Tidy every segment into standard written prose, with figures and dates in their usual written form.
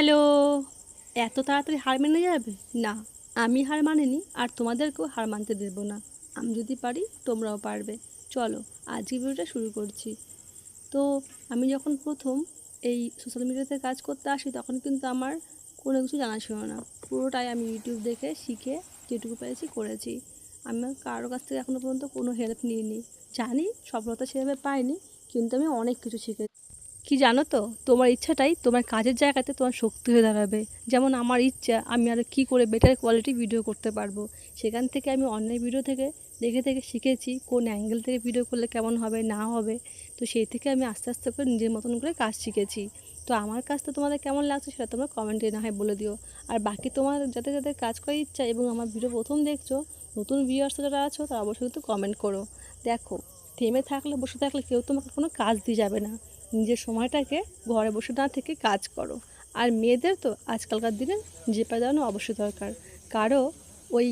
Hello. এত তাড়াতাড়ি হার মেনে যাবে? না, আমি হার মানিনি আর তোমাদেরকেও হার মানতে দেব না। আমি যদি পারি তোমরাও পারবে। চলো আজকে ভিডিওটা শুরু করছি। তো আমি যখন প্রথম এই সোশ্যাল মিডিয়াতে কাজ করতে আসি তখন কিন্তু আমার কোনো কিছু জানা ছিল না। পুরোটাই আমি ইউটিউব দেখে শিখে যেটুকু পেরেছি করেছি। আমি কারোর কাছ থেকে এখনও পর্যন্ত কোনো হেল্প নিইনি। জানি সফলতা সেভাবে পাইনি, কিন্তু আমি অনেক কিছু শিখেছি। কি জানো তো, তোমার ইচ্ছাটাই তোমার কাজের জায়গাতে তোমার শক্তি হয়ে দাঁড়াবে। যেমন আমার ইচ্ছা আমি আরও কী করে বেটার কোয়ালিটি ভিডিও করতে পারবো। সেখান থেকে আমি অন্যের ভিডিও থেকে দেখে শিখেছি কোন অ্যাঙ্গেল থেকে ভিডিও করলে কেমন হবে না হবে। তো সেই থেকে আমি আস্তে আস্তে করে নিজের মতন করে কাজ শিখেছি। তো আমার কাজটা তোমাদের কেমন লাগছে সেটা তোমরা কমেন্টে না হয় বলে দিও। আর বাকি তোমার যাদের যাদের কাজ করার ইচ্ছা এবং আমার ভিডিও প্রথম দেখছো, নতুন ভিউয়ার্স যারা আছো তারা অবশ্যই কিন্তু কমেন্ট করো। দেখো, থেমে থাকলে বসে থাকলে কেউ তোমাকে কোনো কাজ দিয়ে যাবে না। নিজের সময়টাকে ঘরে বসে না থেকে কাজ করো। আর মেয়েদের তো আজকালকার দিনে নিজের পায়ে দাঁড়ানো অবশ্যই দরকার। কারো ওই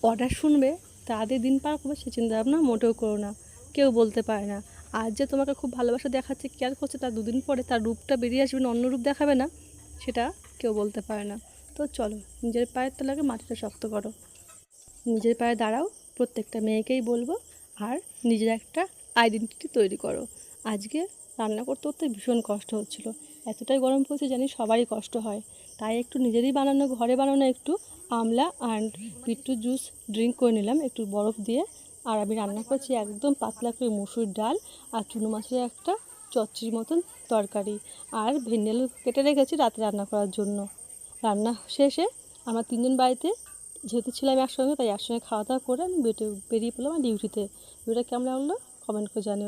অর্ডার শুনবে তাদের দিন পার করবে সে চিন্তাভাবনা মোটেও করো না। কেউ বলতে পারে না আজ যে তোমাকে খুব ভালোবাসা দেখাচ্ছে কেয়ার করছে, তার দুদিন পরে তার রূপটা বেরিয়ে আসবে না, অন্য রূপ দেখাবে না, সেটা কেউ বলতে পারে না। তো চলো নিজের পায়ের তলাকে মাটিটা শক্ত করো, নিজের পায়ে দাঁড়াও, প্রত্যেকটা মেয়েকেই বলবো। আর নিজের একটা আইডেন্টিটি তৈরি করো। আজকে রান্না করতে করতে ভীষণ কষ্ট হচ্ছিলো, এতটাই গরম পড়েছে জানি সবারই কষ্ট হয়। তাই একটু নিজেরই বানানো, ঘরে বানানো একটু আমলা অ্যান্ড বিটরুট জুস ড্রিঙ্ক করে নিলাম একটু বরফ দিয়ে। আর আমি রান্না করছি একদম পাতলা করে মসুর ডাল আর চুনো মাছের একটা চচ্চড়ির মতন তরকারি। আর ভেন্ডি আলু কেটে রেখেছি রাতে রান্না করার জন্য। রান্না শেষে আমরা তিনজন বাড়িতে যেহেতু ছিলাম একসঙ্গে, তাই একসঙ্গে খাওয়া দাওয়া করে আমি বেরিয়ে পড়লাম আমার ডিউটিতে। ভিডিওটা কেমন লাগলো কমেন্ট করে জানিও।